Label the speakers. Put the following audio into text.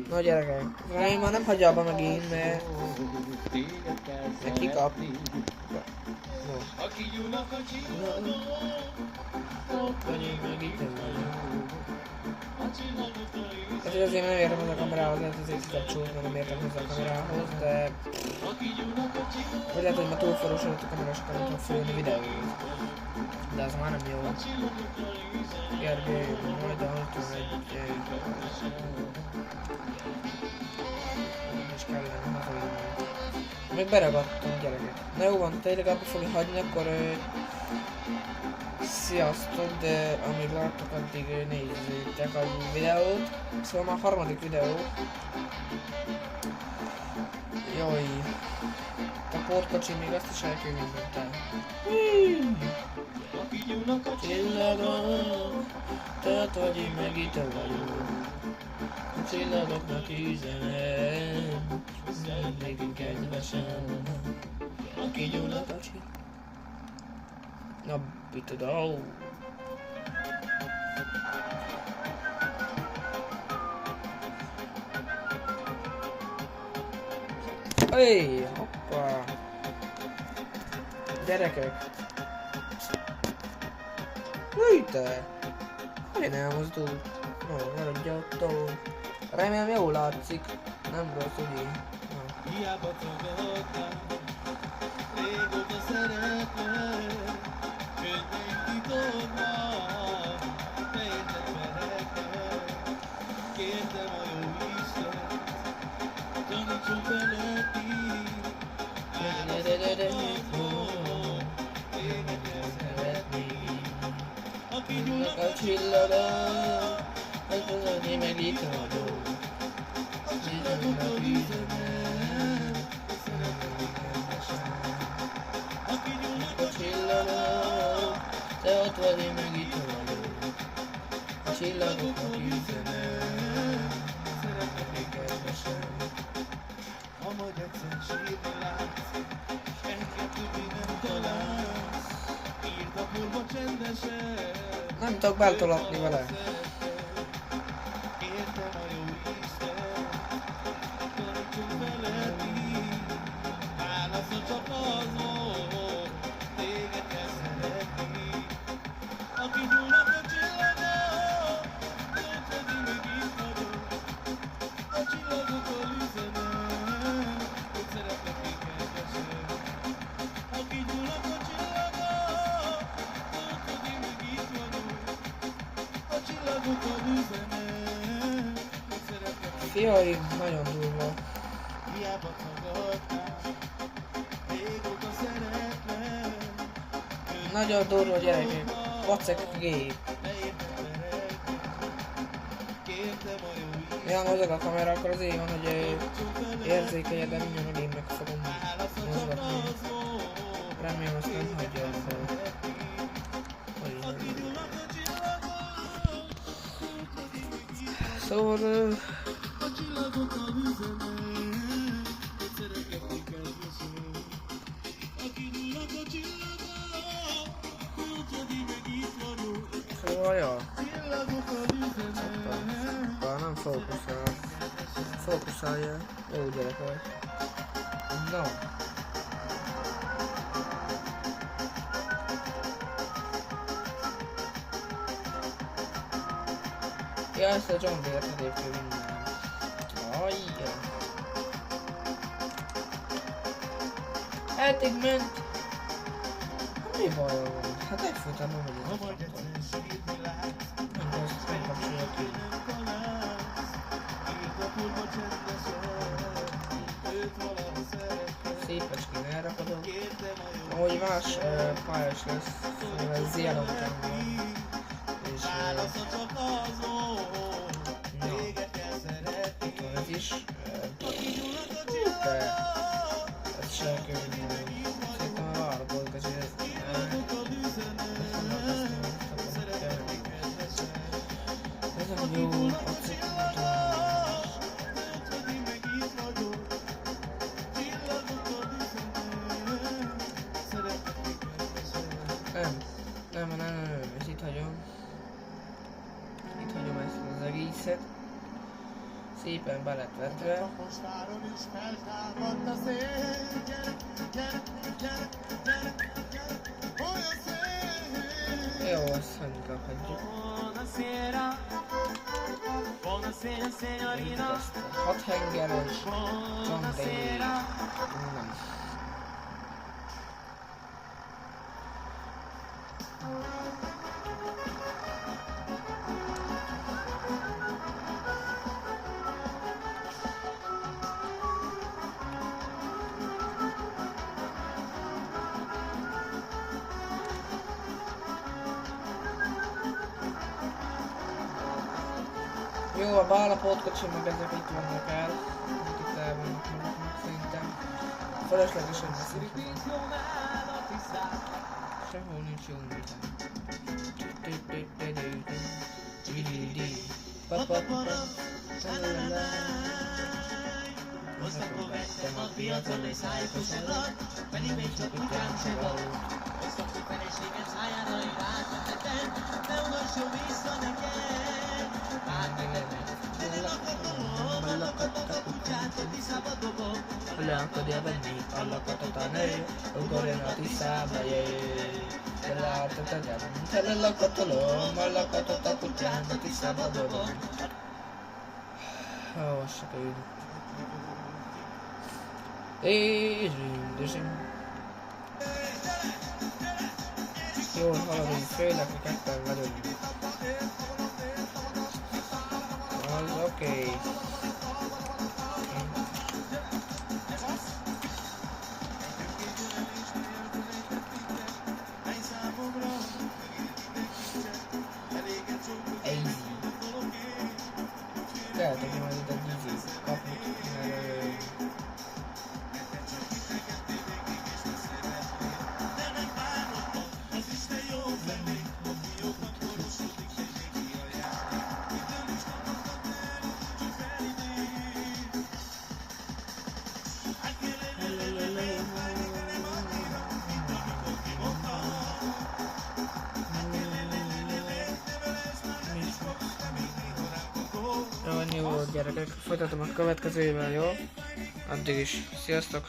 Speaker 1: Na gyerekek, remélem már nem hagyja abba megint, mert kikap. No. Hát azért nem értem hozzá a kamerához, lehet azért kikapcsolt, mert nem értem hozzá a kamerához, de... Vagy lehet, hogy ma túlforrósodott a kamera, és akkor nem tudok fölni videót. De az már nem jó. Gergely, majd a 61... És kellene hazaírni. Még beragadtam, gyerekek. Na jó van, tényleg abba fogja hagyni, akkor... Sziasztok, de amíg láttok, addig nézzétek a videót. Szóval már a harmadik videó. Jaj. A portkocsi még azt is elkülönítette. Csillagok, te vagy én meg itt vagyok. A csillagoknak üzenem, mindig kedvesen. Aki gyúl a kocsi. Na, bitte da. Hey, hoppa. Gyerekek. Húj te. Én elmozdul. No, maradj attól. Remélem jól látszik. Nem rossz, ugye? Hiába tagadtál. Régóta szeretlek. Kértem a jó Istent, tanítson feletti, téged szeretni. Aki gyúlnak a csillagok, azt az én meg itt vagyok. A csillagoknak üzenem, szeretem kedvesen. Aki gyúlnak a csillagok, te ott vagy, én meg itt vagyok. A csillagoknak üzenem, szeretlek kedvesen. Ha majd egyszer sírni látsz, engem többé nem találsz. Írd a porba csendesen. Nem tudok beltolatni vele. Értem a jó Isten, tanítson feletti. Válasza csak az volt, téged kell szeretni. Aki gyúlnak a csillagok, tudod, hogy én még itt vagyok. A csillagokkal üzenem, hogy szeretlek én kedvesen. Aki gyúlnak a csillagok, tudod, hogy én még itt vagyok. A csillagokkal üzenem, hogy szeretlek én kedvesen. Fiaim, nagyon durva. Hiába tagadtál, régóta szeretlek. Nagyon durva, gyerekek. Vacek gép. Ja, mozog a kamera, akkor az így van, hogy érzékelje, de mindjárt meg én meg fogom mozgatni. Remélem azt nem hagyja fel. Szóval... Szóval, ja. Nem fókuszál. Fókuszálja. Jó gyerek vagy. No. Ja, ezt a John Deere egyébként minden. Ajjá. Eddig ment. Mi baj van? Hát egyfolytában vagyok. Nem kapcsolja ki. Szépecskén elrakodom. Ahogy más pályás lesz, ez Zielon után van. És... na, itt van ez is. De... ez se kövünk. Szerintem a vállapolt, hogy ez... ez a jó, nem, és itt hagyom ezt az egészet. Szépen be lett vetve. Jó, azt hagyjuk, hagyjuk. Nézzük ezt a 6 hengeres John Daly. Nem. Jó, a bál, a pótkocsi, meg ezek itt vannak el. Itt el vannak maguknak szerintem. Feleslegesen beszélünk. Sehol nincs jó minden. Vettem a piacon és szájkosodott, pedig még csak után se volt. Ezt a feleséget szájára én átvetettem, de olvasson vissza neked. Lakatot a kutyát, hogy Tiszába dobom. Le akarja venni a lakatot a nő, ugorjon a Tiszába, jé. Látod a gyerünk, tele lakatolom, a lakatot a kutyát, a Tiszába dobom. Ó, se kell. Jól haladunk, főleg a ketten vagyunk. Az oké. Easy. Lehet, hogy majd itt egy easy kapni, mert jó, gyerekek, folytatom a következővel, jó? Addig is, sziasztok!